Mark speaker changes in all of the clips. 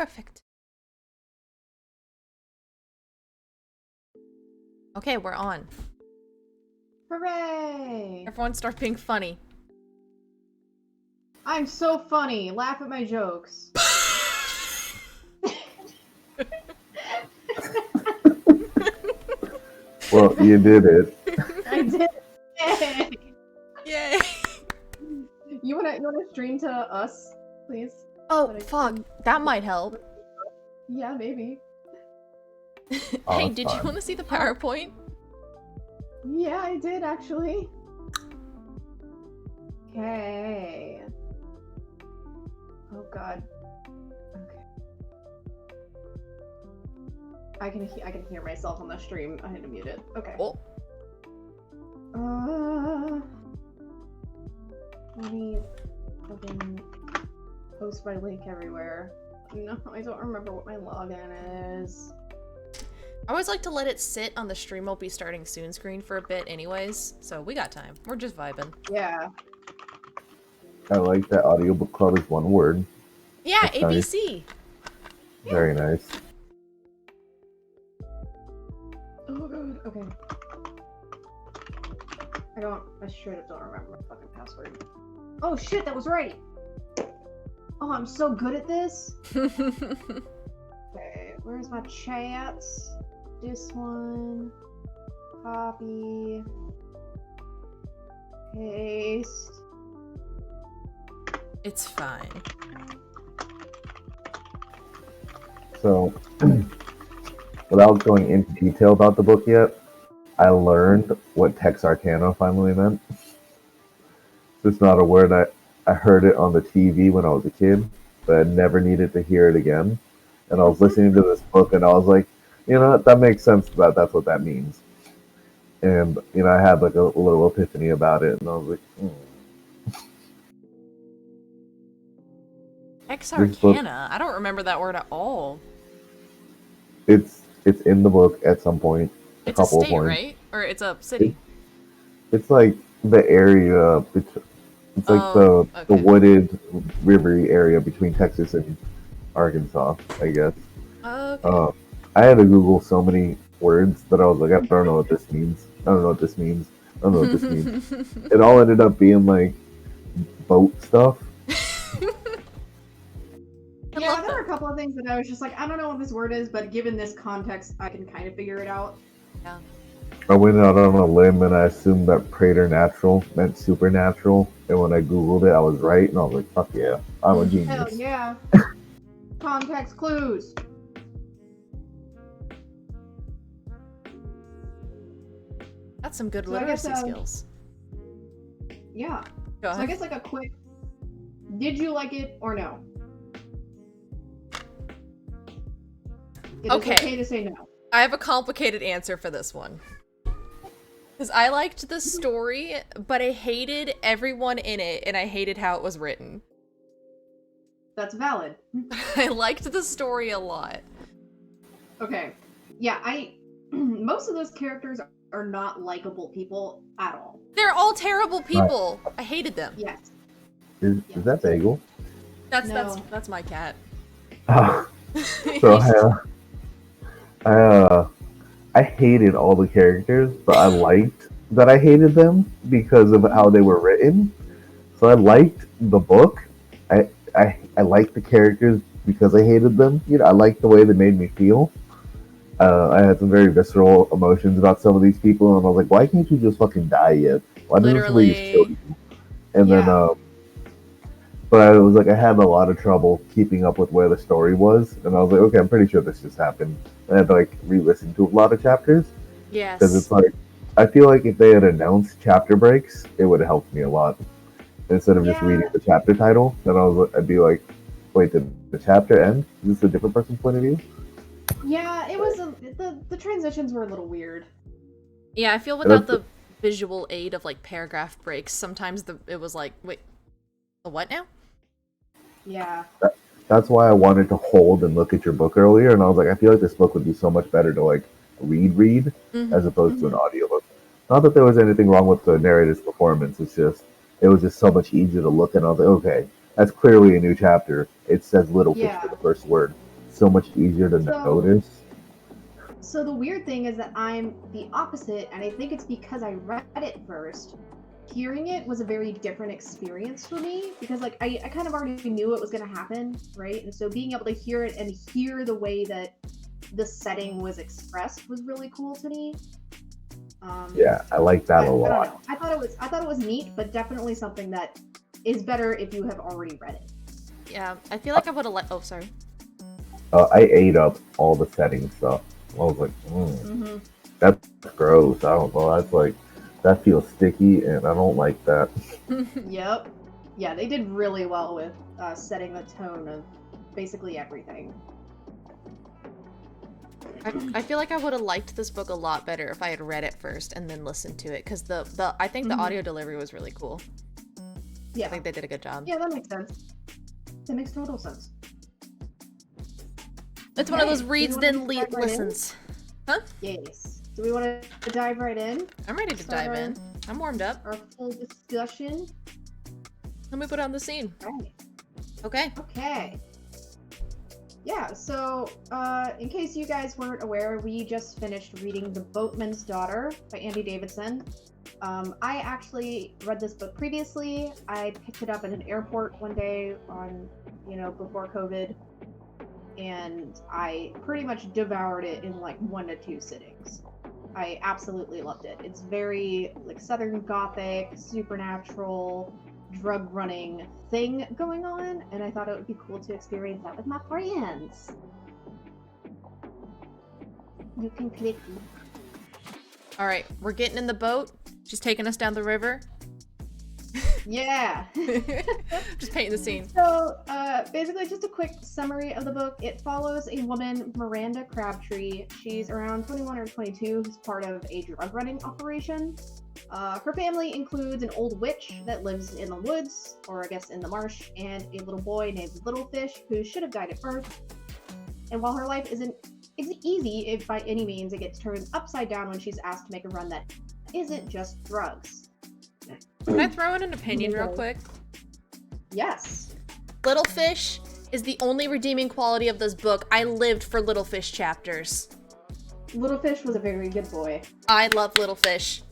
Speaker 1: Perfect. Okay, we're on.
Speaker 2: Hooray!
Speaker 1: Everyone start being funny.
Speaker 2: I'm so funny. Laugh at my jokes.
Speaker 3: Well, you did it.
Speaker 2: I did it.
Speaker 1: Yay!
Speaker 2: You wanna stream to us, please?
Speaker 1: Oh, fuck. That might help.
Speaker 2: Yeah, maybe.
Speaker 3: Oh,
Speaker 1: Hey,
Speaker 3: it's
Speaker 1: did you
Speaker 3: fine.
Speaker 1: want to see the PowerPoint?
Speaker 2: Yeah, I did actually. Okay. Oh god. Okay. I can hear myself on the stream. I had to mute it. Okay.
Speaker 1: Oh.
Speaker 2: Let me fucking post my link everywhere. No, I don't remember what my login is.
Speaker 1: I always like to let it sit on the stream will be starting soon screen for a bit anyways, so we got time. We're just vibing.
Speaker 2: Yeah.
Speaker 3: I like that AudioBookClub is one word.
Speaker 1: Yeah,
Speaker 3: That's
Speaker 1: ABC!
Speaker 3: Nice. Very nice.
Speaker 2: Oh god, okay. I straight up don't remember my fucking password. Oh shit, that was right! Oh, I'm so good at this! Okay, where's my chats? This one. Copy. Paste.
Speaker 1: It's fine.
Speaker 3: So, without going into detail about the book yet, I learned what Texarkana finally meant. It's not a word I heard it on the TV when I was a kid, but I never needed to hear it again. And I was listening to this book and I was like, you know what, that makes sense that that's what that means. And, you know, I had like a little epiphany about it and I was like,
Speaker 1: Texarkana? I don't remember that word at all.
Speaker 3: It's in the book at some point.
Speaker 1: It's a
Speaker 3: couple of
Speaker 1: state,
Speaker 3: points.
Speaker 1: right? Or it's a city?
Speaker 3: It's like the area, it's like the wooded, rivery area between Texas and Arkansas, I guess.
Speaker 1: Okay.
Speaker 3: I had to Google so many words that I was like, I don't know what this means. I don't know what this means. I don't know what this means. It all ended up being like boat stuff.
Speaker 2: Yeah, there were a couple of things that I was just like, I don't know what this word is, but given this context, I can kind of figure it out.
Speaker 1: Yeah.
Speaker 3: I went out on a limb and I assumed that preternatural meant supernatural. And when I Googled it, I was right. And I was like, fuck yeah, I'm a genius.
Speaker 2: Hell yeah. Context clues.
Speaker 1: That's some good
Speaker 2: So I guess,
Speaker 1: literacy skills.
Speaker 2: Yeah.
Speaker 1: Go
Speaker 2: So
Speaker 1: ahead.
Speaker 2: I guess like a quick, did you like it or no? It is okay to say no.
Speaker 1: I have a complicated answer for this one. Because I liked the story, but I hated everyone in it, and I hated how it was written.
Speaker 2: That's valid.
Speaker 1: I liked the story a lot.
Speaker 2: Okay. Yeah, most of those characters are not likable people at all.
Speaker 1: They're all terrible people. I hated them.
Speaker 2: Yes.
Speaker 3: Is that bagel?
Speaker 1: That's my cat.
Speaker 3: So I hated all the characters, but I liked that I hated them because of how they were written. So I liked the book. I liked the characters because I hated them. You know, I liked the way they made me feel. I had some very visceral emotions about some of these people, and I was like, why can't you just fucking die yet? Why doesn't somebody just kill you? And then, but I was like, I had a lot of trouble keeping up with where the story was, and I was like, okay, I'm pretty sure this just happened. And I had to like re-listen to a lot of chapters.
Speaker 1: Yes.
Speaker 3: Because it's like, I feel like if they had announced chapter breaks, it would have helped me a lot. Instead of just reading the chapter title, then I'd be like, wait, did the chapter end? Is this a different person's point of view?
Speaker 2: Yeah, it was the transitions were a little weird.
Speaker 1: Yeah, I feel without the visual aid of like paragraph breaks, sometimes it was like, wait, the what now?
Speaker 2: Yeah.
Speaker 3: That's why I wanted to hold and look at your book earlier, and I was like, I feel like this book would be so much better to like read as opposed to an audiobook. Not that there was anything wrong with the narrator's performance, it was just so much easier to look at. I was like, okay, that's clearly a new chapter. It says little fish for the first word. so much easier to
Speaker 2: So-
Speaker 3: notice.
Speaker 2: So the weird thing is that I'm the opposite, and I think it's because I read it first. Hearing it was a very different experience for me because, like, I kind of already knew it was going to happen, right? And so being able to hear it and hear the way that the setting was expressed was really cool to me.
Speaker 3: Yeah, I like that a
Speaker 2: I don't
Speaker 3: lot.
Speaker 2: know. I thought it was neat, but definitely something that is better if you have already read it.
Speaker 1: Yeah, I feel like I would have let. Oh, sorry.
Speaker 3: I ate up all the setting stuff. I was like, that's gross. I don't know. That's like, that feels sticky, and I don't like that.
Speaker 2: Yep. Yeah, they did really well with setting the tone of basically everything.
Speaker 1: I feel like I would have liked this book a lot better if I had read it first and then listened to it, because I think the audio delivery was really cool.
Speaker 2: Yeah.
Speaker 1: I think they did a good job.
Speaker 2: Yeah, that makes sense. That makes total sense.
Speaker 1: It's one of those
Speaker 2: Okay,
Speaker 1: reads
Speaker 2: do we wanna
Speaker 1: then
Speaker 2: dive right in?
Speaker 1: listens. Huh?
Speaker 2: Yes. Do we want to dive right in?
Speaker 1: I'm ready to
Speaker 2: Start
Speaker 1: dive in. I'm warmed up.
Speaker 2: Our full discussion.
Speaker 1: Let me put on the scene.
Speaker 2: Right.
Speaker 1: Okay.
Speaker 2: Okay. Yeah, so in case you guys weren't aware, we just finished reading The Boatman's Daughter by Andy Davidson. I actually read this book previously. I picked it up at an airport one day before COVID, and I pretty much devoured it in like 1 to 2 sittings. I absolutely loved it. It's very like Southern Gothic, supernatural, drug running thing going on, and I thought it would be cool to experience that with my friends. You can click.
Speaker 1: All right, we're getting in the boat. She's taking us down the river.
Speaker 2: Yeah.
Speaker 1: Just painting the scene.
Speaker 2: So, basically, just a quick summary of the book. It follows a woman, Miranda Crabtree. She's around 21 or 22, who's part of a drug running operation. Her family includes an old witch that lives in the woods, or I guess in the marsh, and a little boy named Little Fish, who should have died at birth. And while her life isn't easy, if by any means, it gets turned upside down when she's asked to make a run that isn't just drugs.
Speaker 1: Can I throw in an opinion real quick?
Speaker 2: Yes.
Speaker 1: Little Fish is the only redeeming quality of this book. I lived for Little Fish chapters.
Speaker 2: Little Fish was a very good boy.
Speaker 1: I love Little Fish.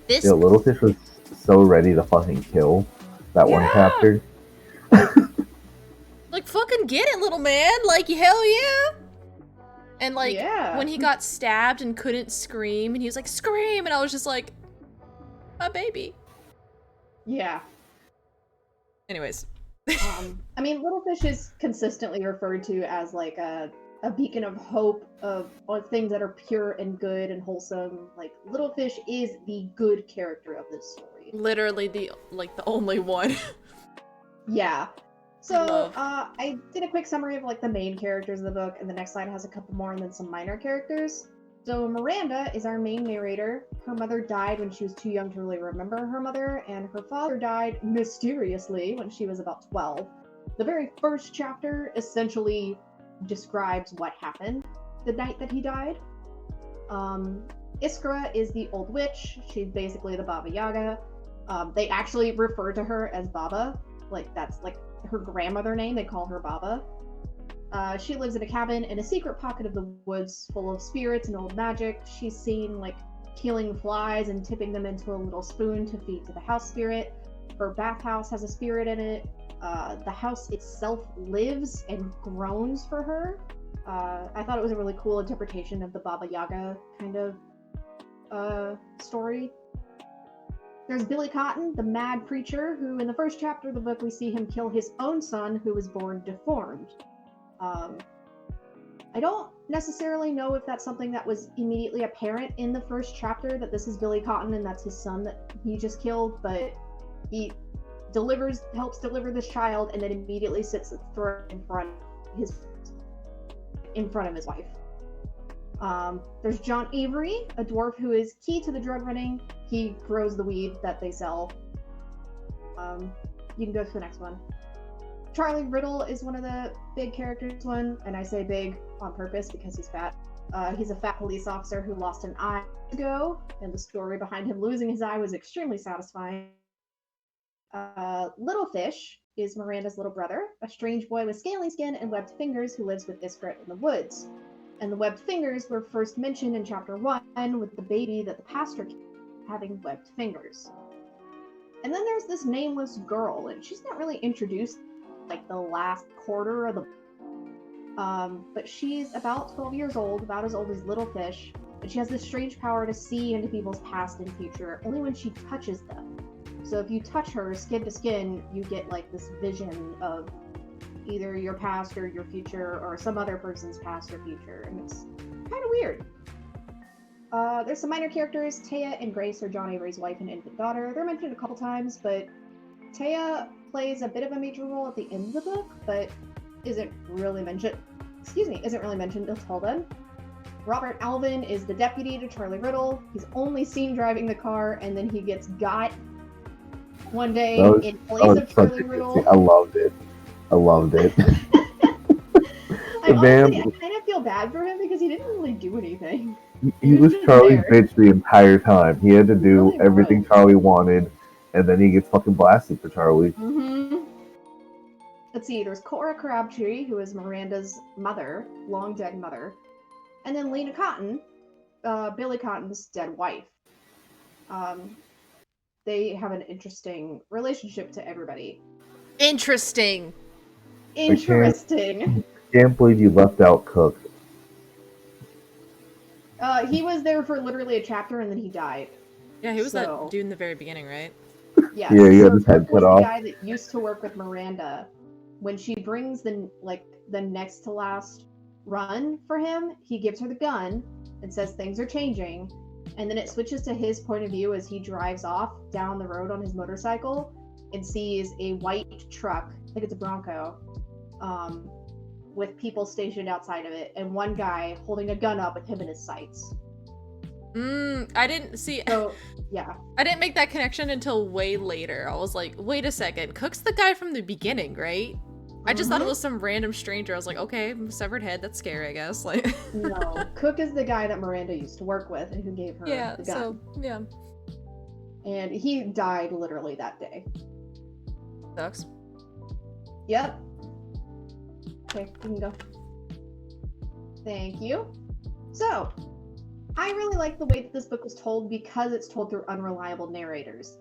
Speaker 1: This
Speaker 3: Yeah, Littlefish was so ready to fucking kill that one chapter.
Speaker 1: like fucking get it, little man. Like hell yeah. And like when he got stabbed and couldn't scream and he was like scream and I was just like a baby.
Speaker 2: Yeah.
Speaker 1: Anyways.
Speaker 2: I mean, Little Fish is consistently referred to as like a beacon of hope of things that are pure and good and wholesome. Like Little Fish is the good character of this story.
Speaker 1: Literally the only one.
Speaker 2: Yeah. So
Speaker 1: Love.
Speaker 2: I did a quick summary of like the main characters of the book, and the next slide has a couple more and then some minor characters. So Miranda is our main narrator. Her mother died when she was too young to really remember her mother, and her father died mysteriously when she was about 12. The very first chapter essentially describes what happened the night that he died. Iskra is the old witch. She's basically the Baba Yaga. They actually refer to her as Baba. Like, that's like her grandmother name. They call her Baba. She lives in a cabin in a secret pocket of the woods full of spirits and old magic. She's seen like killing flies and tipping them into a little spoon to feed to the house spirit. Her bathhouse has a spirit in it. The house itself lives and groans for her. I thought it was a really cool interpretation of the Baba Yaga kind of story. There's Billy Cotton, the mad preacher, who in the first chapter of the book we see him kill his own son who was born deformed. I don't necessarily know if that's something that was immediately apparent in the first chapter, that this is Billy Cotton and that's his son that he just killed, but he helps deliver this child and then immediately sits at the throne in front of his wife. There's John Avery, a dwarf who is key to the drug running. He grows the weed that they sell. You can go to the next one. Charlie Riddle is one of the big characters, and I say big on purpose because he's fat. He's a fat police officer who lost an eye ago, and the story behind him losing his eye was extremely satisfying. Little Fish is Miranda's little brother, a strange boy with scaly skin and webbed fingers who lives with Iskra in the woods. And the webbed fingers were first mentioned in chapter 1 with the baby that the pastor having webbed fingers. And then there's this nameless girl, and she's not really introduced like the last quarter of the but she's about 12 years old, about as old as Little Fish, and she has this strange power to see into people's past and future only when she touches them. So if you touch her skin to skin, you get like this vision of either your past or your future or some other person's past or future, and it's kind of weird. There's some minor characters. Taya and Grace are John Avery's wife and infant daughter. They're mentioned a couple times, but Taya plays a bit of a major role at the end of the book, but isn't really mentioned until then. Robert Alvin is the deputy to Charlie Riddle. He's only seen driving the car, and then he gets got one day in place of Charlie Riddle.
Speaker 3: I loved it.
Speaker 2: I honestly, I kind of feel bad for him because he didn't really do anything.
Speaker 3: He was Charlie's bitch the entire time. He had to do everything Charlie wanted, and then he gets fucking blasted for Charlie.
Speaker 2: Mm-hmm. Let's see, there's Cora Crabtree, who is Miranda's mother, long dead mother. And then Lena Cotton, Billy Cotton's dead wife. They have an interesting relationship to everybody.
Speaker 1: Interesting.
Speaker 3: I can't believe you left out Cook.
Speaker 2: He was there for literally a chapter and then he died.
Speaker 1: Yeah, he was that dude in the very beginning, right?
Speaker 2: Yes.
Speaker 3: Yeah, he had his head cut off.
Speaker 2: The guy that used to work with Miranda. When she brings the next to last run for him, he gives her the gun and says things are changing, and then it switches to his point of view as he drives off down the road on his motorcycle and sees a white truck, I think it's a Bronco, with people stationed outside of it, and one guy holding a gun up with him in his sights.
Speaker 1: I didn't see.
Speaker 2: So, yeah.
Speaker 1: I didn't make that connection until way later. I was like, wait a second, Cook's the guy from the beginning, right? I just thought it was some random stranger. I was like, okay, severed head, that's scary, I guess. Like,
Speaker 2: no, Cook is the guy that Miranda used to work with and who gave her the gun.
Speaker 1: So, yeah.
Speaker 2: And he died literally that day.
Speaker 1: Sucks.
Speaker 2: Yep. Okay, you can go. Thank you. So, I really like the way that this book was told because it's told through unreliable narrators.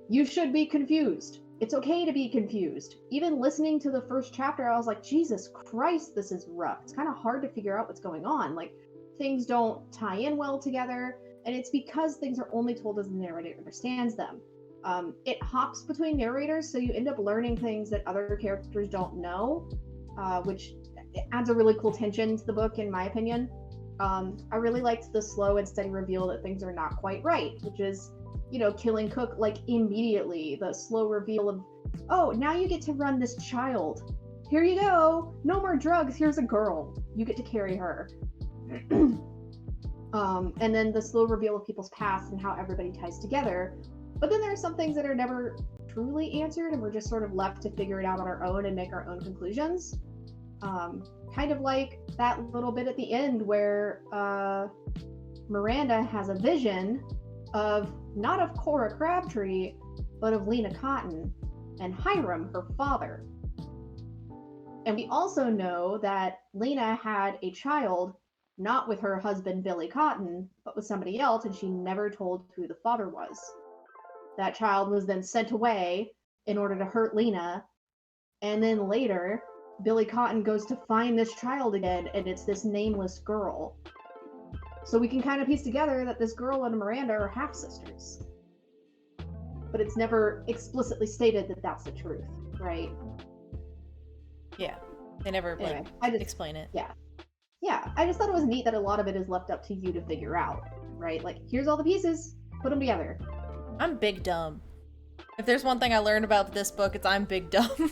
Speaker 2: You should be confused. It's okay to be confused. Even listening to the first chapter, I was like, Jesus Christ, this is rough. It's kind of hard to figure out what's going on. Like, things don't tie in well together, and it's because things are only told as the narrator understands them. It hops between narrators, so you end up learning things that other characters don't know, which adds a really cool tension to the book, in my opinion. I really liked the slow and steady reveal that things are not quite right, which is, killing Cook like immediately. The slow reveal of, oh, now you get to run this child. Here you go. No more drugs. Here's a girl. You get to carry her. And then the slow reveal of people's past and how everybody ties together. But then there are some things that are never truly answered, and we're just sort of left to figure it out on our own and make our own conclusions. Kind of like that little bit at the end where Miranda has a vision of, not of Cora Crabtree, but of Lena Cotton and Hiram, her father. And we also know that Lena had a child, not with her husband Billy Cotton, but with somebody else, and she never told who the father was. That child was then sent away in order to hurt Lena, and then later Billy Cotton goes to find this child again, and it's this nameless girl. So we can kind of piece together that this girl and Miranda are half-sisters. But it's never explicitly stated that that's the truth, right?
Speaker 1: Yeah. They never explain it.
Speaker 2: Yeah. Yeah, I just thought it was neat that a lot of it is left up to you to figure out, right? Like, here's all the pieces, put them together.
Speaker 1: I'm big dumb. If there's one thing I learned about this book, it's I'm big dumb.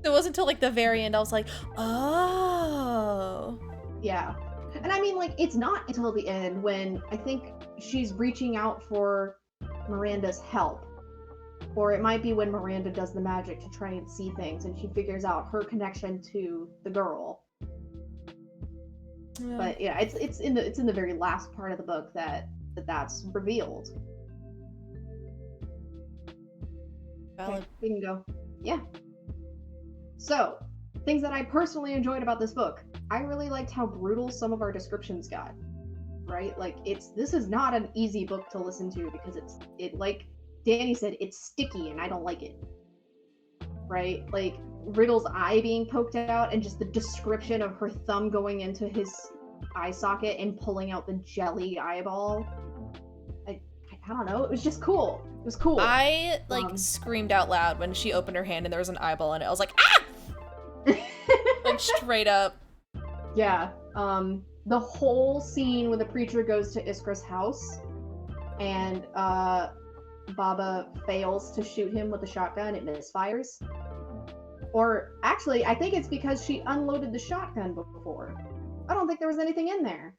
Speaker 1: It wasn't until like the very end I was like, oh.
Speaker 2: Yeah. And I mean, like, it's not until the end when I think she's reaching out for Miranda's help. Or it might be when Miranda does the magic to try and see things and she figures out her connection to the girl. Yeah. But yeah, it's in the very last part of the book that's revealed.
Speaker 1: Valid.
Speaker 2: We can go. Yeah. So, things that I personally enjoyed about this book. I really liked how brutal some of our descriptions got. Right? Like, this is not an easy book to listen to because it like Danny said, it's sticky and I don't like it. Right? Like, Riddle's eye being poked out and just the description of her thumb going into his eye socket and pulling out the jelly eyeball. I don't know. It was just cool. It was cool.
Speaker 1: I screamed out loud when she opened her hand and there was an eyeball in it. I was like, ah! Like straight up.
Speaker 2: Yeah. The whole scene when the preacher goes to Iskra's house and Baba fails to shoot him with the shotgun, it misfires. Or actually, I think it's because she unloaded the shotgun before. I don't think there was anything in there.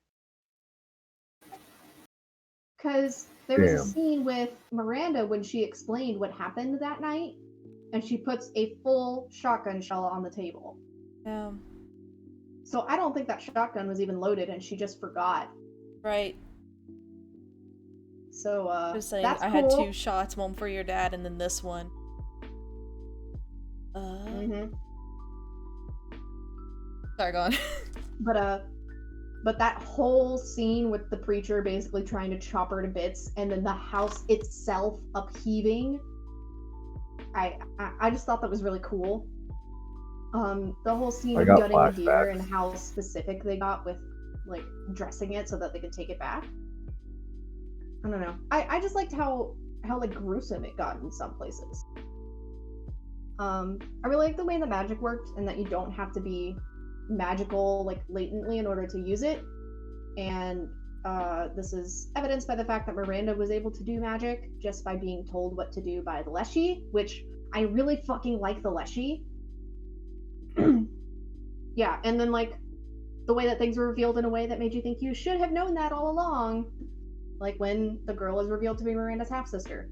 Speaker 2: Because there was a scene with Miranda when she explained what happened that night, and she puts a full shotgun shell on the table.
Speaker 1: Yeah.
Speaker 2: So I don't think that shotgun was even loaded, and she just forgot.
Speaker 1: Right.
Speaker 2: So,
Speaker 1: just saying,
Speaker 2: that's
Speaker 1: I
Speaker 2: cool.
Speaker 1: had 2 shots, one for your dad, and then this one. Sorry, go on.
Speaker 2: But that whole scene with the preacher basically trying to chop her to bits, and then the house itself upheaving, I just thought that was really cool. The whole scene of gutting the deer and how specific they got with like dressing it so that they could take it back. I don't know. I just liked how like gruesome it got in some places. I really like the way the magic worked and that you don't have to be magical like latently in order to use it. And this is evidenced by the fact that Miranda was able to do magic just by being told what to do by the Leshy, which I really fucking like the Leshy. Yeah, and then like the way that things were revealed in a way that made you think you should have known that all along, like when the girl is revealed to be Miranda's half-sister.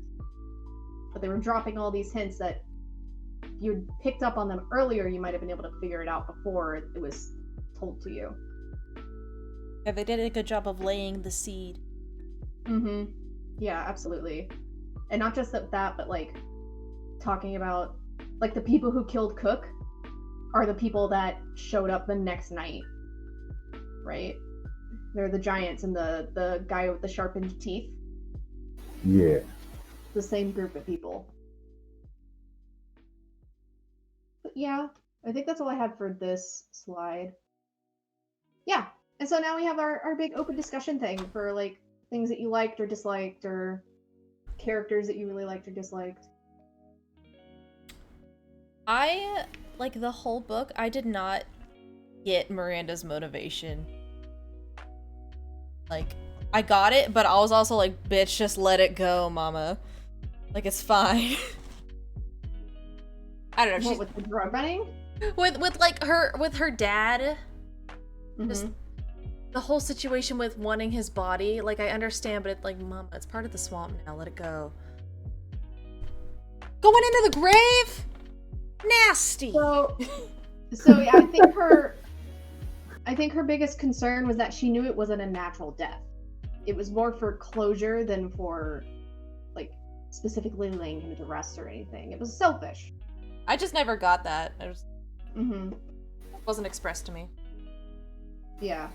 Speaker 2: But they were dropping all these hints that if you had picked up on them earlier, you might have been able to figure it out before it was told to you.
Speaker 1: Yeah, they did a good job of laying the seed.
Speaker 2: Yeah, absolutely. And not just that, but like talking about like the people who killed Cook are the people that showed up the next night, right? They're the giants and the guy with the sharpened teeth.
Speaker 3: Yeah.
Speaker 2: The same group of people. But yeah, I think that's all I had for this slide. Yeah, and so now we have our big open discussion thing for like things that you liked or disliked or characters that you really liked or disliked.
Speaker 1: Like the whole book, I did not get Miranda's motivation. Like, I got it, but I was also like, bitch, just let it go, mama. Like, it's fine. I don't know.
Speaker 2: What, with the drug running?
Speaker 1: With her dad. Just the whole situation with wanting his body. Like, I understand, but it's like, mama, it's part of the swamp now. Let it go. Going into the grave? Nasty.
Speaker 2: So yeah, I think her biggest concern was that she knew it wasn't a natural death. It was more for closure than for like specifically laying him to rest or anything. It was selfish.
Speaker 1: I just never got that. It wasn't expressed to me.
Speaker 2: Yeah.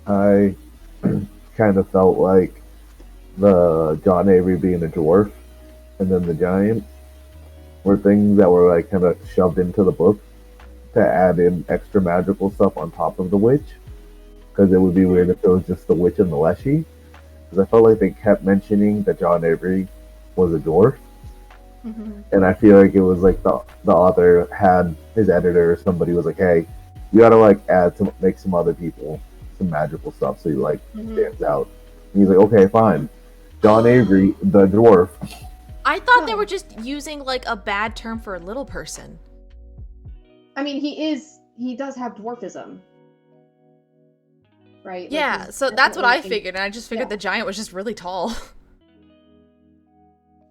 Speaker 3: I kind of felt like the John Avery being a dwarf and then the giant were things that were like kind of shoved into the book to add in extra magical stuff on top of the witch, because it would be weird if it was just the witch and the Leshy. Because I felt like they kept mentioning that John Avery was a dwarf, and I feel like it was like the author had his editor or somebody was like, "Hey, you gotta like make some other people some magical stuff so he like stands out." And he's like, "Okay, fine, John Avery, the dwarf."
Speaker 1: I thought they were just using like a bad term for a little person.
Speaker 2: I mean, he does have dwarfism. Right?
Speaker 1: Yeah,
Speaker 2: like
Speaker 1: so that's what I figured, and I just figured the giant was just really tall.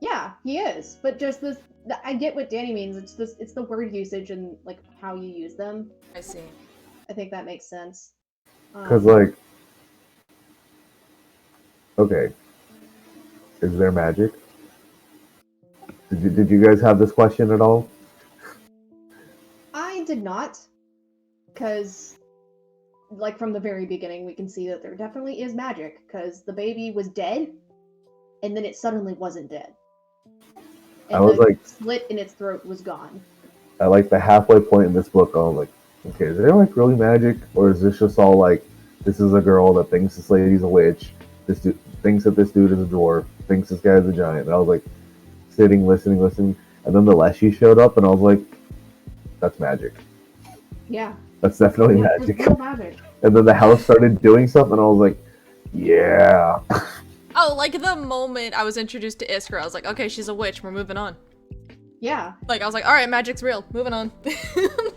Speaker 2: Yeah, he is. But just this, I get what Danny means. It's the word usage and like how you use them.
Speaker 1: I see.
Speaker 2: I think that makes sense.
Speaker 3: Because like, okay, is there magic? Did you guys have this question at all?
Speaker 2: I did not, because, like, from the very beginning, we can see that there definitely is magic, because the baby was dead, and then it suddenly wasn't dead.
Speaker 3: I
Speaker 2: And
Speaker 3: was
Speaker 2: the
Speaker 3: like,
Speaker 2: slit in its throat was gone.
Speaker 3: at like the halfway point in this book, I was like, okay, is there like really magic, or is this just all like, this is a girl that thinks this lady's a witch, this dude thinks that this dude is a dwarf, thinks this guy's a giant, and I was like, sitting, listening, and then the Leshy showed up, and I was like, that's magic.
Speaker 2: Yeah.
Speaker 3: That's definitely
Speaker 2: Yeah,
Speaker 3: magic.
Speaker 2: there's real magic.
Speaker 3: And then the house started doing something, and I was like, yeah.
Speaker 1: Oh, like the moment I was introduced to Iskra, I was like, okay, she's a witch, we're moving on.
Speaker 2: Yeah.
Speaker 1: Like, I was like, alright, magic's real, moving on.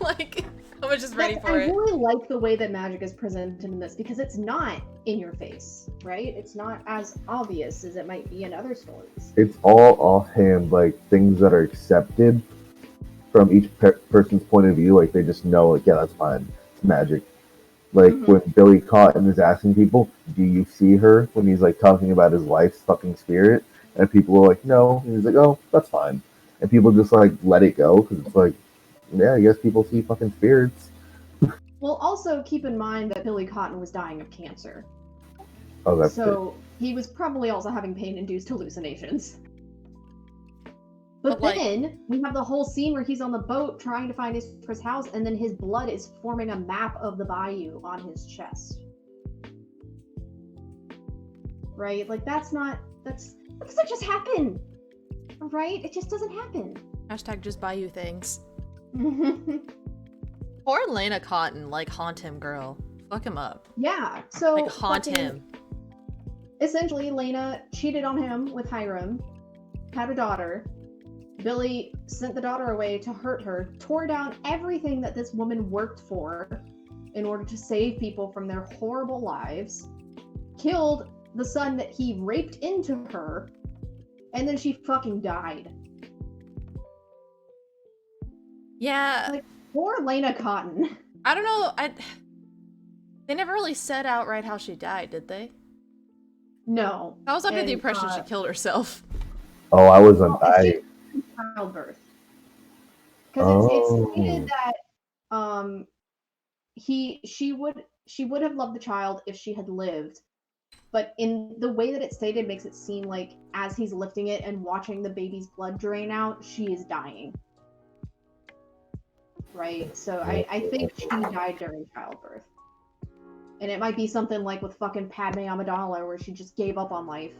Speaker 1: Like, I was just ready for
Speaker 2: I
Speaker 1: it.
Speaker 2: really like the way that magic is presented in this, because it's not in your face, right? It's not as obvious as it might be in other stories.
Speaker 3: It's all offhand, like things that are accepted from each person's point of view. Like they just know, like, yeah, that's fine. It's magic. Like when Billy Cotton is asking people, "Do you see her?" when he's like talking about his wife's fucking spirit, and people are like, "No," and he's like, "Oh, that's fine," and people just like let it go because it's like, yeah, I guess people see fucking spirits.
Speaker 2: Well, also keep in mind that Billy Cotton was dying of cancer.
Speaker 3: Oh, that's
Speaker 2: So he was probably also having pain-induced hallucinations. But
Speaker 1: like,
Speaker 2: then we have the whole scene where he's on the boat trying to find his house, and then his blood is forming a map of the bayou on his chest. Right? Like that doesn't just happen. Right? It just doesn't happen.
Speaker 1: hashtag just buy you things. Poor Lena Cotton, like, haunt him, girl. Fuck him up.
Speaker 2: Yeah. So
Speaker 1: Like, haunt him.
Speaker 2: Essentially, Lena cheated on him with Hiram, had a daughter. Billy sent the daughter away to hurt her, tore down everything that this woman worked for in order to save people from their horrible lives, killed the son that he raped into her, and then she fucking died.
Speaker 1: Yeah.
Speaker 2: Like, poor Lena Cotton.
Speaker 1: I don't know. They never really said outright how she died, did they?
Speaker 2: No.
Speaker 1: I was under the
Speaker 2: And,
Speaker 1: impression she killed herself.
Speaker 3: Oh, I was on.
Speaker 2: It's childbirth. Because it's stated that she would have loved the child if she had lived, but in the way that it's stated makes it seem like as he's lifting it and watching the baby's blood drain out, she is dying. Right? So I think she died during childbirth. And it might be something like with fucking Padme Amidala, where she just gave up on life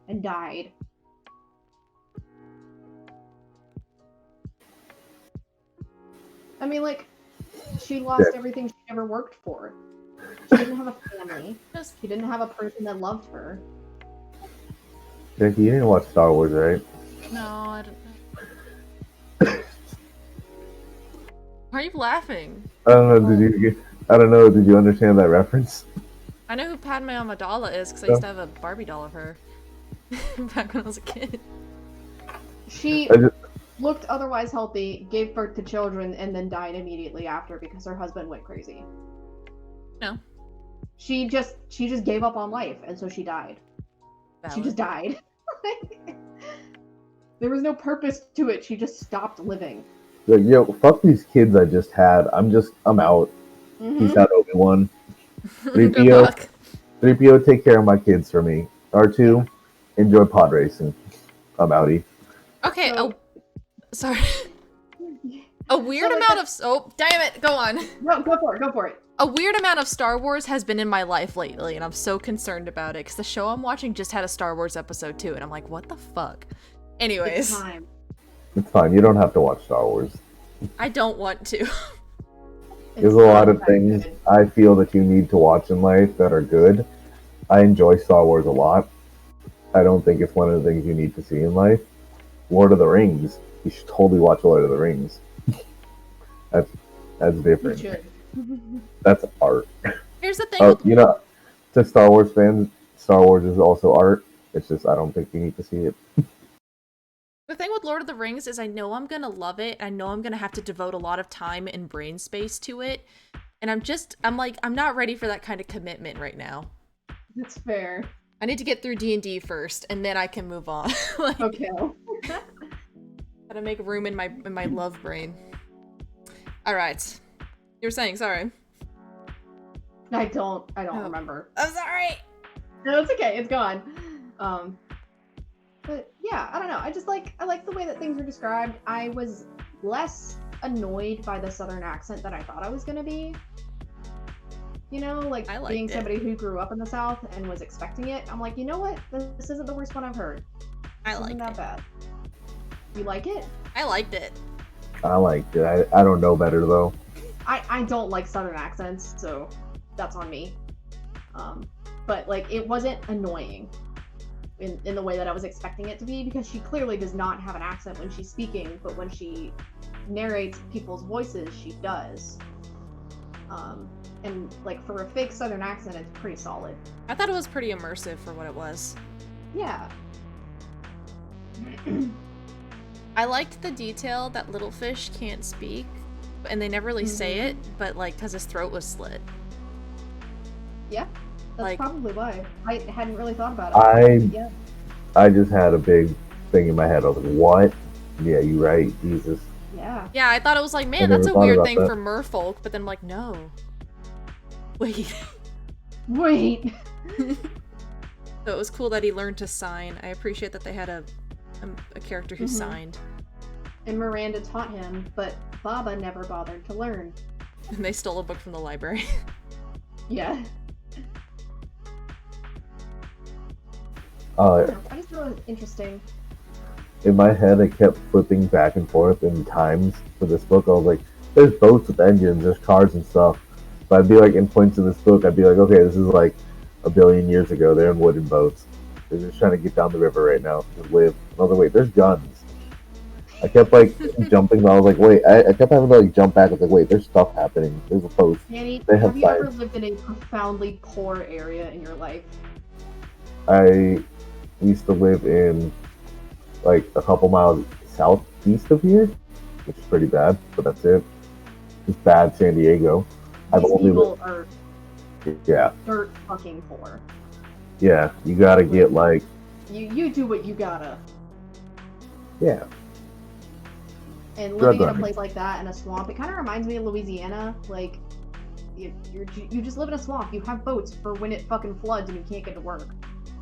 Speaker 2: and died. I mean, like, she lost everything she ever worked for. She didn't have a family. She didn't have a person that loved her.
Speaker 3: Jackie, you didn't watch Star Wars, right?
Speaker 1: No, I don't know. Why are you laughing?
Speaker 3: I don't know. I don't know. Did you understand that reference?
Speaker 1: I know who Padme Amidala is because I used to have a Barbie doll of her back when I was a kid.
Speaker 2: She looked otherwise healthy, gave birth to children, and then died immediately after because her husband went crazy.
Speaker 1: No.
Speaker 2: She just gave up on life, and so she died.
Speaker 1: Valid.
Speaker 2: She just died. There was no purpose to it. She just stopped living.
Speaker 3: Like, yo, fuck these kids I just had. I'm out. Peace out, Obi-Wan. 3PO, take care of my kids for me. R2, enjoy pod racing. I'm outie.
Speaker 1: Okay, sorry. A weird amount of... Oh, damn it, go on.
Speaker 2: No, go for it.
Speaker 1: A weird amount of Star Wars has been in my life lately, and I'm so concerned about it, because the show I'm watching just had a Star Wars episode too, and I'm like, what the fuck? Anyways.
Speaker 2: It's time.
Speaker 3: It's fine. You don't have to watch Star Wars.
Speaker 1: I don't want to.
Speaker 3: There's a lot of things I feel that you need to watch in life that are good. I enjoy Star Wars a lot. I don't think it's one of the things you need to see in life. Lord of the Rings. You should totally watch Lord of the Rings. That's different.
Speaker 2: You should.
Speaker 3: That's art.
Speaker 1: Here's the thing.
Speaker 3: You know, to Star Wars fans, Star Wars is also art. It's just I don't think you need to see it.
Speaker 1: The thing with Lord of the Rings is I know I'm gonna love it. I know I'm gonna have to devote a lot of time and brain space to it. And I'm not ready for that kind of commitment right now.
Speaker 2: That's fair.
Speaker 1: I need to get through D&D first, and then I can move on.
Speaker 2: Okay.
Speaker 1: Gotta make room in my love brain. All right. You were saying, sorry.
Speaker 2: I don't remember.
Speaker 1: I'm sorry.
Speaker 2: No, it's okay. It's gone. But yeah, I don't know. I like the way that things were described. I was less annoyed by the southern accent than I thought I was gonna be. You know, like being somebody who grew up in the South and was expecting it. I'm like, you know what? This isn't the worst one I've heard.
Speaker 1: This isn't
Speaker 2: that bad. You like it?
Speaker 1: I liked it.
Speaker 3: I liked it. I don't know better though.
Speaker 2: I don't like southern accents, so that's on me. But like it wasn't annoying in the way that I was expecting it to be, because she clearly does not have an accent when she's speaking, but when she narrates people's voices, she does. And like for a fake southern accent, it's pretty solid.
Speaker 1: I thought it was pretty immersive for what it was.
Speaker 2: Yeah.
Speaker 1: I liked the detail that little fish can't speak, and they never really say it, but like because his throat was slit.
Speaker 2: Yeah, that's probably why. I hadn't really thought about it.
Speaker 3: I just had a big thing in my head. I was like, what? Yeah, you're right. Jesus.
Speaker 2: Yeah.
Speaker 1: Yeah, I thought it was like, man, that's a weird thing for merfolk, but then I'm like, no. Wait.
Speaker 2: Wait.
Speaker 1: So it was cool that he learned to sign. I appreciate that they had a character who signed.
Speaker 2: And Miranda taught him, but Baba never bothered to learn.
Speaker 1: And they stole a book from the library.
Speaker 2: Yeah.
Speaker 3: I
Speaker 2: just thought it was interesting.
Speaker 3: In my head, I kept flipping back and forth in times for this book. I was like, there's boats with engines, there's cars and stuff. But I'd be like, in points of this book, I'd be like, okay, this is like a billion years ago. They're in wooden boats. They're just trying to get down the river right now to live. And I was like, wait, there's guns. I kept like jumping, but I was like, wait, I kept having to like jump back. I was like, wait, there's stuff happening. There's a post.
Speaker 2: Danny, have you ever lived in a profoundly poor area in your life?
Speaker 3: I used to live in like a couple miles southeast of here, which is pretty bad, but that's it. It's bad San Diego.
Speaker 2: These people are dirt fucking poor.
Speaker 3: Yeah, you gotta get like...
Speaker 2: You do what you gotta.
Speaker 3: Yeah.
Speaker 2: And living in a place like that, in a swamp, it kind of reminds me of Louisiana. Like, you just live in a swamp. You have boats for when it fucking floods and you can't get to work.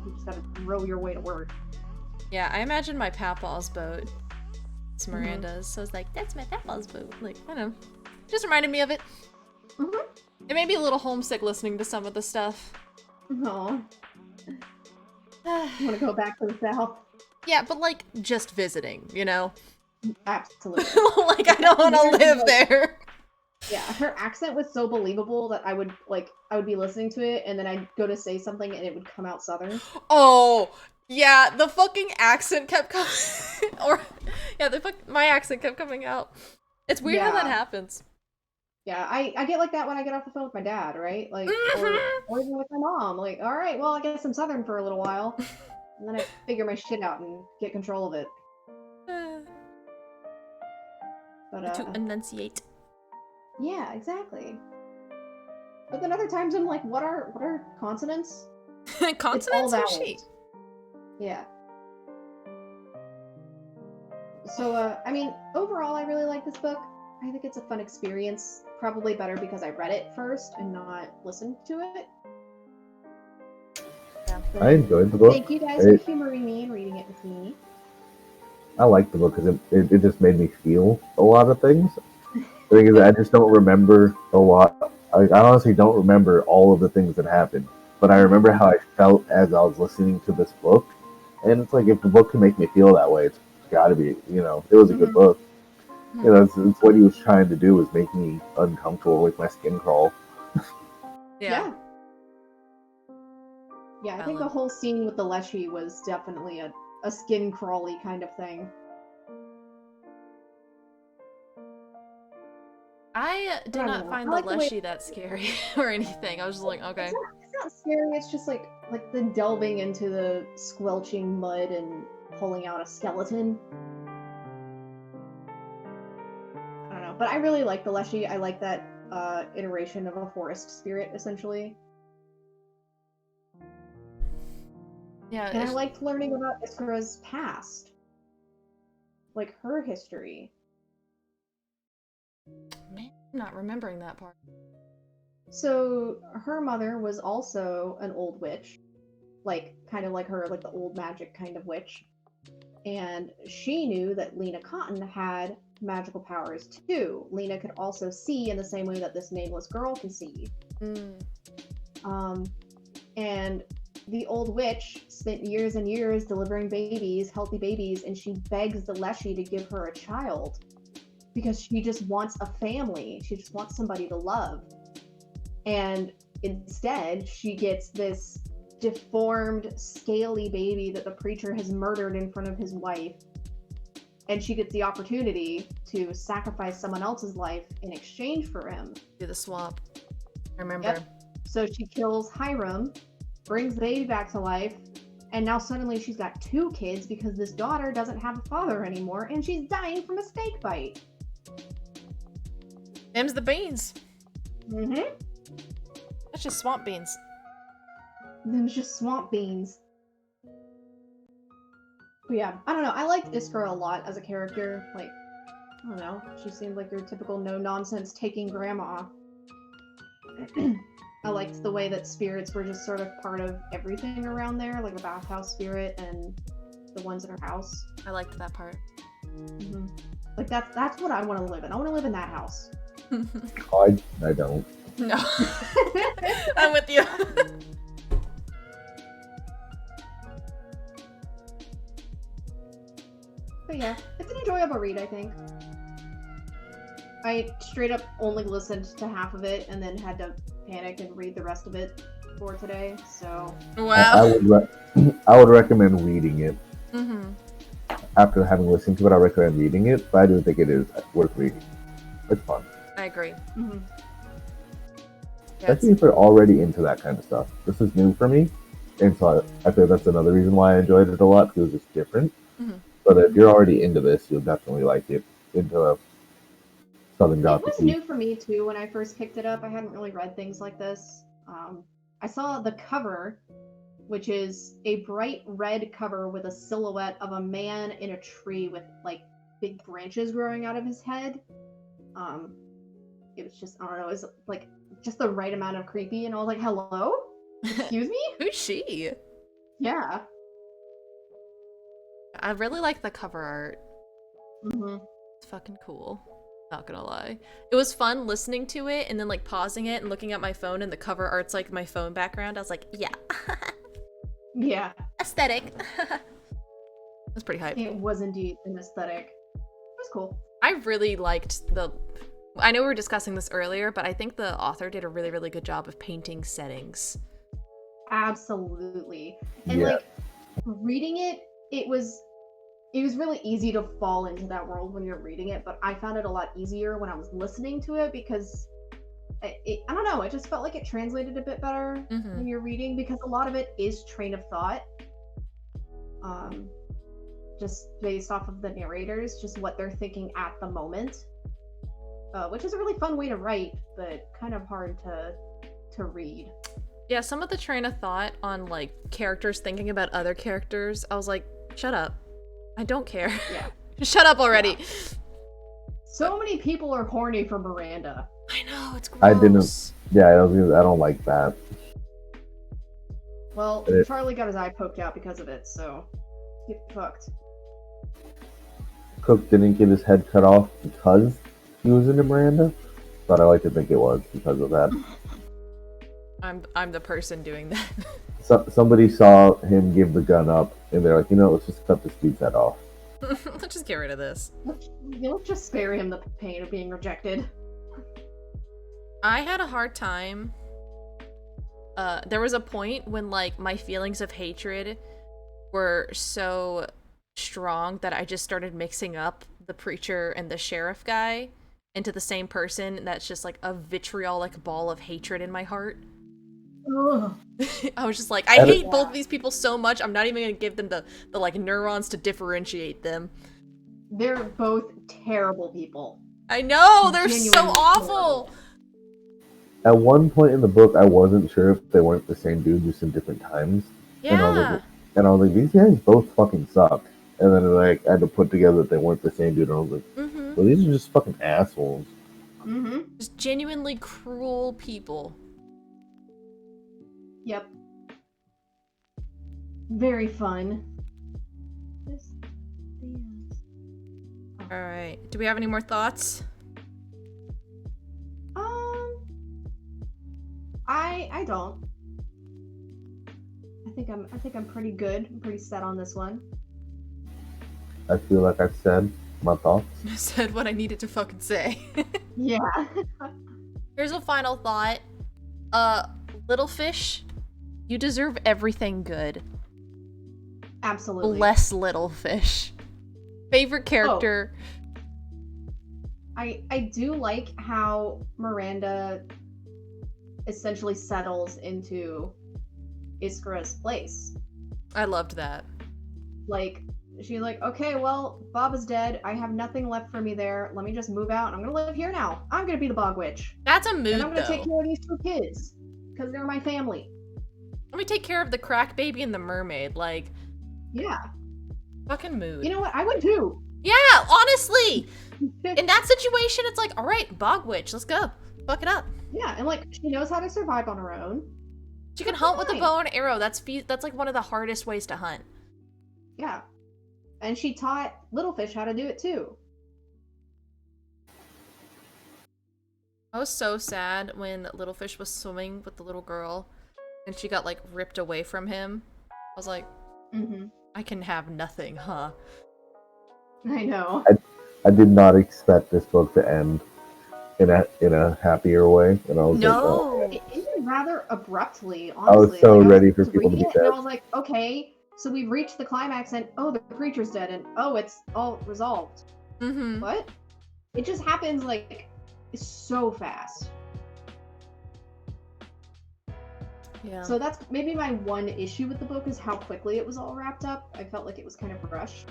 Speaker 2: You just gotta row your way to work.
Speaker 1: Yeah, I imagine my papaw's boat. It's Miranda's, so it's like, that's my papaw's boat. Like, I don't know. Just reminded me of it. It made me a little homesick listening to some of the stuff.
Speaker 2: Aww. You wanna go back to the South?
Speaker 1: Yeah, but like, just visiting, you know?
Speaker 2: Absolutely.
Speaker 1: Like, I don't want to live there.
Speaker 2: Yeah, her accent was so believable that I would be listening to it, and then I'd go to say something and it would come out Southern.
Speaker 1: Oh, yeah, the fucking accent kept coming. My accent kept coming out. It's weird how that happens.
Speaker 2: Yeah, I get like that when I get off the phone with my dad, right? Like, or even with my mom. Like, all right, well, I guess I'm Southern for a little while, and then I figure my shit out and get control of it. But,
Speaker 1: to enunciate.
Speaker 2: Yeah, exactly. But then other times I'm like, what are consonants?
Speaker 1: Consonants or sheep?
Speaker 2: Yeah. So, I mean, overall, I really like this book. I think it's a fun experience. Probably better because I read it first and not listened to it.
Speaker 3: Yeah. I enjoyed the book.
Speaker 2: Thank you guys for humoring me and reading it with me.
Speaker 3: I like the book because it just made me feel a lot of things. The thing is, I just don't remember a lot. I honestly don't remember all of the things that happened, but I remember how I felt as I was listening to this book. And it's like, if the book can make me feel that way, it's got to be, it was a good book. It's what he was trying to do, was make me uncomfortable, make my skin crawl.
Speaker 2: Yeah, I think the whole scene with the Leshy was definitely a skin crawly kind of thing.
Speaker 1: I did not find the Leshy that scary or anything. I was just like, okay.
Speaker 2: It's not scary, it's just like the delving into the squelching mud and pulling out a skeleton. I don't know, but I really like the Leshy. I like that iteration of a forest spirit, essentially.
Speaker 1: Yeah,
Speaker 2: and I liked learning about Iskara's past. like her history.
Speaker 1: Man, I'm not remembering that part.
Speaker 2: So her mother was also an old witch, like kind of like her, like the old magic kind of witch. And she knew that Lena Cotton had magical powers too. Lena could also see in the same way that this nameless girl can see. And the old witch spent years and years delivering babies, healthy babies, and she begs the Leshy to give her a child because she just wants a family. She just wants somebody to love. And instead, she gets this deformed, scaly baby that the preacher has murdered in front of his wife. And she gets the opportunity to sacrifice someone else's life in exchange for him.
Speaker 1: Do the swap. I remember.
Speaker 2: Yep. So she kills Hiram, brings the baby back to life, and now suddenly she's got 2 kids because this daughter doesn't have a father anymore, and she's dying from a snake bite.
Speaker 1: Them's the beans.
Speaker 2: Mm-hmm.
Speaker 1: That's just swamp beans.
Speaker 2: Them's just swamp beans. But yeah, I don't know. I liked Iskra a lot as a character. Like, I don't know. She seemed like your typical no-nonsense taking grandma. I liked the way that spirits were just sort of part of everything around there, like the bathhouse spirit and the ones in her house.
Speaker 1: I liked that part.
Speaker 2: Mm-hmm. Like that's what I want to live in. I want to live in that house.
Speaker 3: I don't.
Speaker 1: No. I'm with you.
Speaker 2: But yeah, it's an enjoyable read, I think. I straight up only listened to half of it and then had to panic and read the rest of it for today, so...
Speaker 1: Wow.
Speaker 3: I would recommend reading it.
Speaker 1: Mm-hmm.
Speaker 3: After having listened to it, I recommend reading it, but I do think it is worth reading. It's fun.
Speaker 1: I agree.
Speaker 2: Mm-hmm.
Speaker 3: Especially if you're already into that kind of stuff. This is new for me, and so I think that's another reason why I enjoyed it a lot, because it's different.
Speaker 1: Mm-hmm.
Speaker 3: But if you're already into this, you'll definitely like it. Into a Southern Gothic.
Speaker 2: It was new for me too when I first picked it up. I hadn't really read things like this. I saw the cover, which is a bright red cover with a silhouette of a man in a tree with like big branches growing out of his head. It was just, I don't know, it was like just the right amount of creepy, and I was like, hello? Excuse me?
Speaker 1: Who's she?
Speaker 2: Yeah.
Speaker 1: I really like the cover art.
Speaker 2: Mm-hmm.
Speaker 1: It's fucking cool. Not gonna lie. It was fun listening to it and then like pausing it and looking at my phone and the cover art's like my phone background. I was like, yeah.
Speaker 2: Yeah.
Speaker 1: Aesthetic. That's pretty hype.
Speaker 2: It was indeed an aesthetic. It was cool.
Speaker 1: I really liked the... I know we were discussing this earlier, but I think the author did a really, really good job of painting settings.
Speaker 2: Absolutely. And
Speaker 3: Yeah.
Speaker 2: like reading it, it was really easy to fall into that world when you're reading it, but I found it a lot easier when I was listening to it because I don't know, it just felt like it translated a bit better when you're reading, because a lot of it is train of thought. Just based off of the narrators, just what they're thinking at the moment. Which is a really fun way to write, but kind of hard to read.
Speaker 1: Yeah, some of the train of thought on like characters thinking about other characters, I was like, shut up. I don't care.
Speaker 2: Yeah.
Speaker 1: Shut up already.
Speaker 2: Yeah. So many people are horny for Miranda.
Speaker 1: I know, it's gross.
Speaker 3: I didn't. Yeah, I don't like that.
Speaker 2: Well, Charlie got his eye poked out because of it, so get fucked.
Speaker 3: Cook didn't get his head cut off because he was into Miranda, but I like to think it was because of that.
Speaker 1: I'm the person doing that.
Speaker 3: Somebody saw him give the gun up, and they're like, let's just cut this dude's head off.
Speaker 1: Let's just get rid of this.
Speaker 2: You'll just spare him the pain of being rejected.
Speaker 1: I had a hard time. There was a point when like my feelings of hatred were so strong that I just started mixing up the preacher and the sheriff guy into the same person. That's just like a vitriolic ball of hatred in my heart.
Speaker 2: Ugh.
Speaker 1: I was just like, I hate both of these people so much, I'm not even gonna give them the like neurons to differentiate them.
Speaker 2: They're both terrible people.
Speaker 1: I know, they're
Speaker 2: Genuinely
Speaker 1: so awful.
Speaker 2: terrible.
Speaker 3: At one point in the book, I wasn't sure if they weren't the same dude, just in different times.
Speaker 1: Yeah.
Speaker 3: And I was like, these guys both fucking suck. and then like I had to put together that they weren't the same dude. And I was like,
Speaker 1: Mm-hmm.
Speaker 3: well, these are just fucking assholes.
Speaker 2: Mm-hmm.
Speaker 1: Just genuinely cruel people.
Speaker 2: Yep. Very fun.
Speaker 1: Alright. Do we have any more thoughts?
Speaker 2: I don't. I think I'm pretty good. I'm pretty set on this one.
Speaker 3: I feel like I've said my thoughts.
Speaker 1: I said what I needed to fucking say.
Speaker 2: Yeah.
Speaker 1: Here's a final thought. Little fish, you deserve everything good.
Speaker 2: Absolutely.
Speaker 1: Bless little fish. Favorite character.
Speaker 2: I do like how Miranda essentially settles into Iskara's place.
Speaker 1: I loved that.
Speaker 2: Like, she's like, okay, well, Baba's dead. I have nothing left for me there. Let me just move out and I'm gonna live here now. I'm gonna be the bog witch.
Speaker 1: That's a mood,
Speaker 2: And I'm gonna
Speaker 1: though.
Speaker 2: take care of these 2 kids. Because they're my family.
Speaker 1: Let me take care of the crack baby and the mermaid. Like,
Speaker 2: Yeah.
Speaker 1: fucking mood.
Speaker 2: You know what? I would too.
Speaker 1: Yeah, honestly! In that situation, it's like, alright, bog witch, let's go. Fuck it up.
Speaker 2: Yeah, and like, she knows how to survive on her own.
Speaker 1: She can hunt with a bow and arrow. That's like one of the hardest ways to hunt.
Speaker 2: Yeah. And she taught Littlefish how to do it too.
Speaker 1: I was so sad when Littlefish was swimming with the little girl and she got like ripped away from him. I was like,
Speaker 2: Mm-hmm.
Speaker 1: I can have nothing, huh?
Speaker 2: I know.
Speaker 3: I did not expect this book to end in a happier way, and I was like,
Speaker 1: No!
Speaker 2: It ended rather abruptly,
Speaker 3: I
Speaker 2: honestly.
Speaker 3: was so
Speaker 2: Like,
Speaker 3: ready for
Speaker 2: was
Speaker 3: people to be
Speaker 2: reading it, and
Speaker 3: dead.
Speaker 2: I was like, okay, so we've reached the climax, and oh, the creature's dead, and oh, it's all resolved.
Speaker 1: Mm-hmm.
Speaker 2: What? It just happens like so fast.
Speaker 1: Yeah.
Speaker 2: So that's maybe my one issue with the book is how quickly it was all wrapped up. I felt like it was kind of rushed.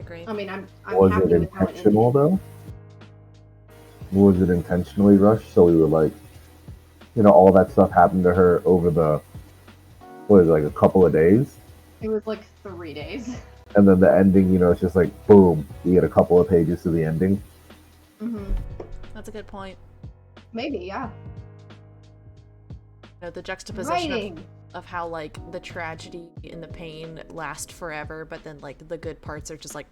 Speaker 1: Agreed.
Speaker 2: I mean, I'm
Speaker 3: Was
Speaker 2: happy
Speaker 3: it
Speaker 2: with how it
Speaker 3: intentional
Speaker 2: ended.
Speaker 3: though? Was it intentionally rushed? So we were like, all that stuff happened to her over like a couple of days,
Speaker 2: It was like 3 days.
Speaker 3: and then the ending, it's just like boom, you get a couple of pages to the ending.
Speaker 2: Mm-hmm.
Speaker 1: That's a good point.
Speaker 2: Maybe, yeah.
Speaker 1: The juxtaposition
Speaker 2: Writing.
Speaker 1: of how like the tragedy and the pain last forever, but then like the good parts are just like,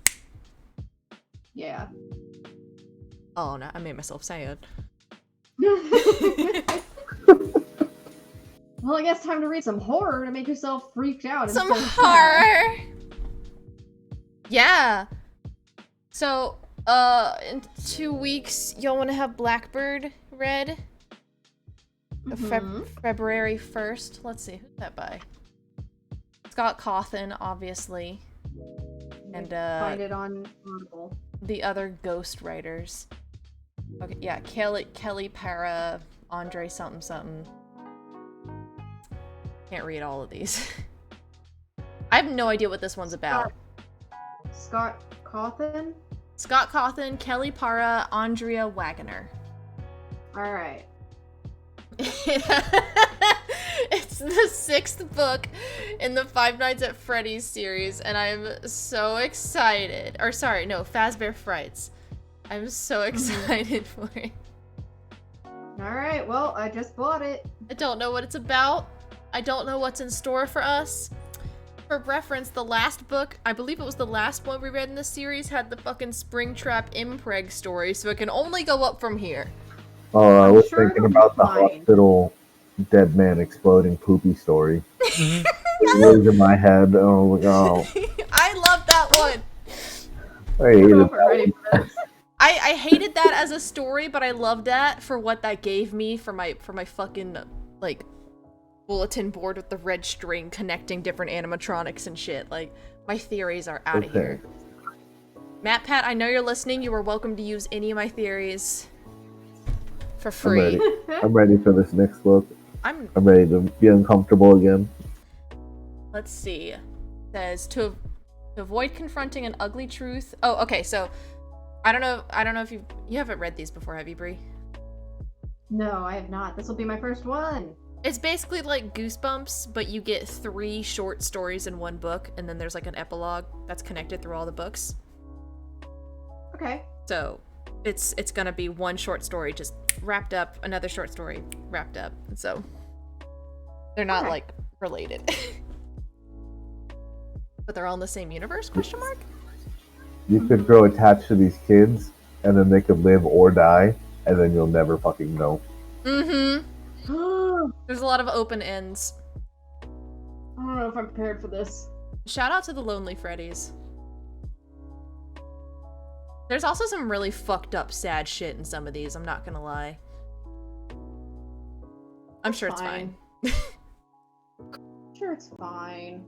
Speaker 2: Yeah.
Speaker 1: oh no, I made myself sad.
Speaker 2: Well, I guess time to read some horror to make yourself freaked out.
Speaker 1: Some
Speaker 2: instead of sad.
Speaker 1: horror. Yeah. So, in 2 weeks, y'all want to have Blackbird read?
Speaker 2: Mhm.
Speaker 1: February 1st. Let's see, who's that by? Scott Cawthon, obviously. And,
Speaker 2: Find it on Audible.
Speaker 1: the other ghost writers. Okay, yeah, Kelly Para, Andre something something. Can't read all of these. I have no idea what this one's about.
Speaker 2: Scott Cawthon?
Speaker 1: Scott Cawthon, Kelly Para, Andrea Wagoner.
Speaker 2: Alright.
Speaker 1: It's the 6th book in the Five Nights at Freddy's series, and I'm so excited. Or sorry, no, Fazbear Frights. I'm so excited for it.
Speaker 2: Alright, well, I just bought it.
Speaker 1: I don't know what it's about. I don't know what's in store for us. For reference, the last book, I believe it was the last one we read in the series, had the fucking Springtrap impreg story, so it can only go up from here.
Speaker 3: Oh, I was
Speaker 2: sure
Speaker 3: thinking
Speaker 2: it'll be
Speaker 3: about the
Speaker 2: fine.
Speaker 3: hospital dead man exploding poopy story. It was in my head. Oh, like, oh,
Speaker 1: I love that one.
Speaker 3: I hated
Speaker 2: I don't know if
Speaker 3: that
Speaker 2: we're ready
Speaker 3: one.
Speaker 2: for this.
Speaker 1: I hated that as a story, but I loved that for what that gave me for my fucking like bulletin board with the red string connecting different animatronics and shit. Like, my theories are out of
Speaker 3: Okay.
Speaker 1: here. Matt Pat, I know you're listening. You are welcome to use any of my theories for
Speaker 3: I'm
Speaker 1: free.
Speaker 3: ready. I'm ready for this next book.
Speaker 1: I'm
Speaker 3: I'm ready to be uncomfortable again.
Speaker 1: Let's see. It says to avoid confronting an ugly truth. Oh, okay. So I don't know if you haven't read these before, have you, Bree?
Speaker 2: No, I have not. This will be my first one.
Speaker 1: It's basically like Goosebumps, but you get 3 short stories in one book, and then there's like an epilogue that's connected through all the books.
Speaker 2: Okay.
Speaker 1: So it's gonna be one short story just wrapped up, another short story wrapped up. And so they're not like related. But they're all in the same universe, question mark?
Speaker 3: You could grow attached to these kids, and then they could live or die, and then you'll never fucking know.
Speaker 1: Mm-hmm. There's a lot of open ends.
Speaker 2: I don't know if I'm prepared for this.
Speaker 1: Shout out to the Lonely Freddies. There's also some really fucked up sad shit in some of these, I'm not gonna lie. I'm sure it's fine.
Speaker 2: Sure, it's fine.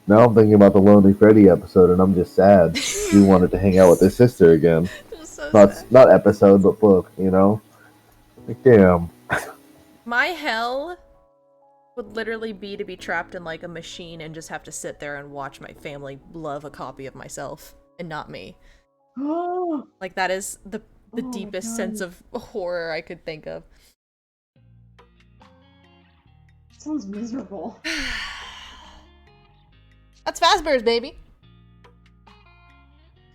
Speaker 3: Now I'm thinking about the Lonely Freddy episode, and I'm just sad. He wanted to hang out with his sister again.
Speaker 1: So
Speaker 3: Not episode, but book, you know? Like, damn.
Speaker 1: My hell would literally be to be trapped in like a machine and just have to sit there and watch my family love a copy of myself and not me. Like that is the deepest sense of horror I could think of.
Speaker 2: Sounds miserable.
Speaker 1: That's Fazbear's, baby.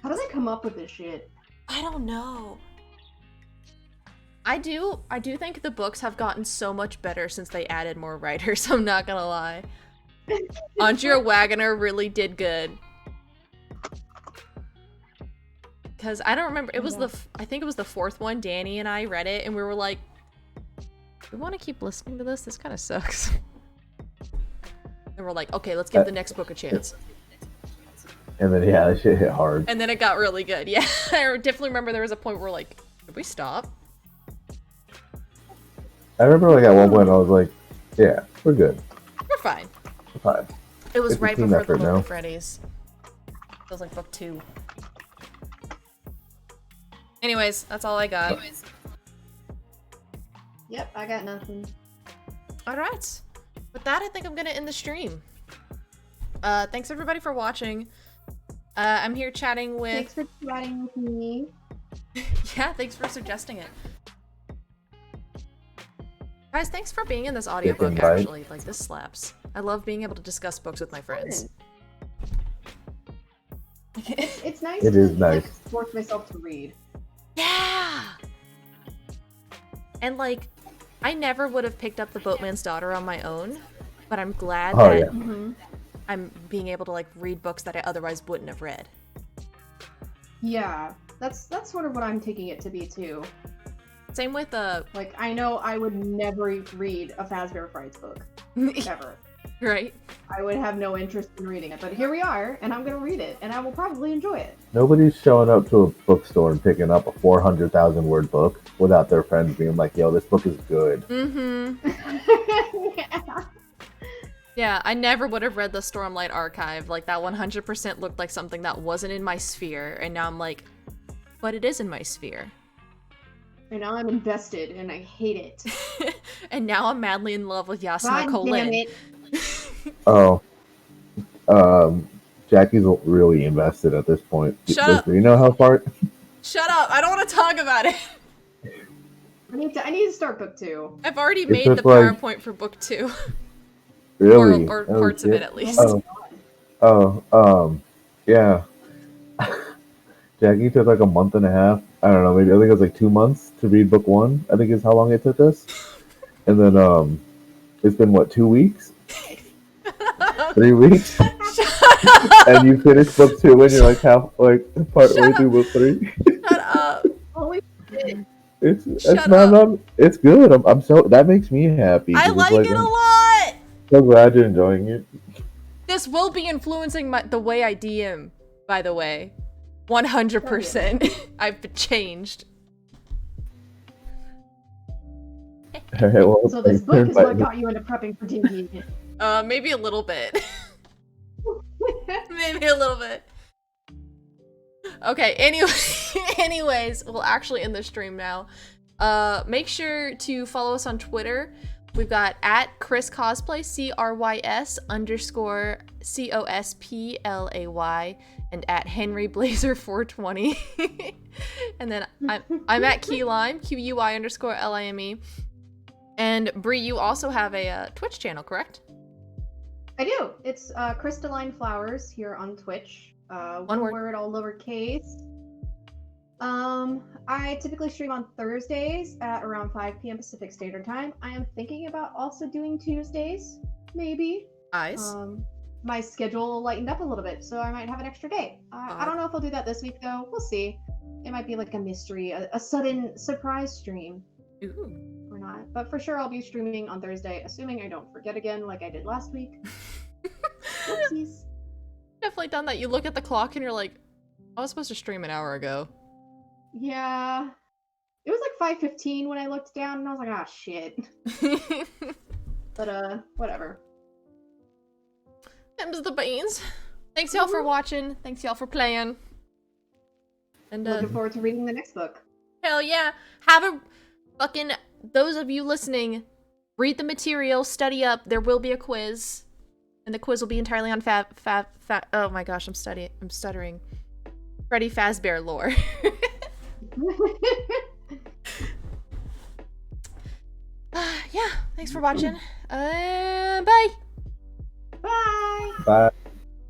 Speaker 2: How do they come up with this shit?
Speaker 1: I don't know. I do think the books have gotten so much better since they added more writers, I'm not gonna lie. Andrea Wagoner really did good. Because I don't remember, it was I think it was the 4th one, Danny and I read it, and we were like, we want to keep listening to this? This kind of sucks. And we're like, okay, let's give the next book a chance.
Speaker 3: And then, yeah, that shit hit hard.
Speaker 1: And then it got really good, yeah. I definitely remember there was a point where like, did we stop?
Speaker 3: I remember, like, at one point I was like, yeah, we're good.
Speaker 1: We're fine.
Speaker 3: We're fine.
Speaker 1: It was
Speaker 3: It's a
Speaker 1: right
Speaker 3: team
Speaker 1: before the
Speaker 3: effort
Speaker 1: Lonely
Speaker 3: now.
Speaker 1: Freddy's. It was like book 2. Anyways, that's all I got.
Speaker 2: Yep, I got nothing.
Speaker 1: Alright. With that, I think I'm gonna end the stream. Thanks everybody for watching. I'm here chatting with...
Speaker 2: Thanks for chatting with me.
Speaker 1: Yeah, thanks for suggesting it. Guys, thanks for being in this audiobook, actually. Like, this slaps. I love being able to discuss books with my friends.
Speaker 2: It's nice.
Speaker 3: It is nice.
Speaker 2: Force myself to read.
Speaker 1: Yeah! And, like, I never would have picked up The Boatman's Daughter on my own, but I'm glad that I'm being able to, like, read books that I otherwise wouldn't have read.
Speaker 2: Yeah, that's sort of what I'm taking it to be, too.
Speaker 1: Same with,
Speaker 2: Like, I know I would never read a Fazbear Frights book. Ever.
Speaker 1: Right?
Speaker 2: I would have no interest in reading it, but here we are, and I'm gonna read it, and I will probably enjoy it.
Speaker 3: Nobody's showing up to a bookstore and picking up a 400,000 word book without their friends being like, yo, this book is good.
Speaker 1: Mm-hmm.
Speaker 2: Yeah.
Speaker 1: Yeah, I never would have read the Stormlight Archive. Like, that 100% looked like something that wasn't in my sphere, and now I'm like, but it is in my sphere.
Speaker 2: And now I'm invested, and I hate it.
Speaker 1: And now I'm madly in love with Yasna
Speaker 2: God
Speaker 1: Colin.
Speaker 2: damn it.
Speaker 3: Oh. Jackie's really invested at this point.
Speaker 1: Shut up.
Speaker 3: Do you know how far?
Speaker 1: Shut up! I don't want to talk about it!
Speaker 2: I need to start book 2.
Speaker 1: I've already
Speaker 3: It's
Speaker 1: made the
Speaker 3: just like-
Speaker 1: PowerPoint for book 2.
Speaker 3: Really?
Speaker 1: Or
Speaker 3: Oh,
Speaker 1: parts of
Speaker 3: shit.
Speaker 1: it, at least.
Speaker 3: Yeah. Jackie took like a month and a half. I don't know, maybe I think it was like 2 months to read book 1. I think is how long it took us. And then it's been what, 2 weeks? 3 weeks? And you finished book 2 and you're like partway through book 3.
Speaker 1: Shut up!
Speaker 2: Holy shit.
Speaker 3: It's good. I'm so that makes me happy.
Speaker 1: I like it a lot!
Speaker 3: So glad you're enjoying it.
Speaker 1: This will be influencing the way I DM, by the way. 100%. I've changed.
Speaker 3: Alright, well,
Speaker 2: So this book is what got you into prepping for D&D.
Speaker 1: Maybe a little bit. Maybe a little bit. Okay, anyways, we'll actually end the stream now. Make sure to follow us on Twitter. We've got @ChrisCosplay, CRYS_COSPLAY, and @HenryBlazer420. And then I'm at KeyLime, QUI_LIME. And Bree, you also have a Twitch channel, correct?
Speaker 2: I do. It's Crystalline Flowers here on Twitch. One word, all lowercase. I typically stream on Thursdays at around 5 p.m. Pacific Standard Time. I am thinking about also doing Tuesdays, maybe.
Speaker 1: Nice.
Speaker 2: My schedule lightened up a little bit, so I might have an extra day. I don't know if I'll do that this week, though. We'll see. It might be like a mystery, a sudden surprise stream.
Speaker 1: Ooh.
Speaker 2: Or not. But for sure, I'll be streaming on Thursday, assuming I don't forget again like I did last week. Oopsies.
Speaker 1: Definitely done that. You look at the clock and you're like, I was supposed to stream an hour ago.
Speaker 2: Yeah. It was like 5:15 when I looked down, and I was like, ah, shit. But, whatever.
Speaker 1: Them's the beans. Thanks y'all for watching. Thanks y'all for playing. And
Speaker 2: Looking forward to reading the next book.
Speaker 1: Hell yeah. Have a fucking, those of you listening, read the material, study up. There will be a quiz. And the quiz will be entirely on oh my gosh, I'm stuttering. Freddy Fazbear lore. Yeah, thanks for watching. Bye.
Speaker 2: Bye.
Speaker 3: Bye.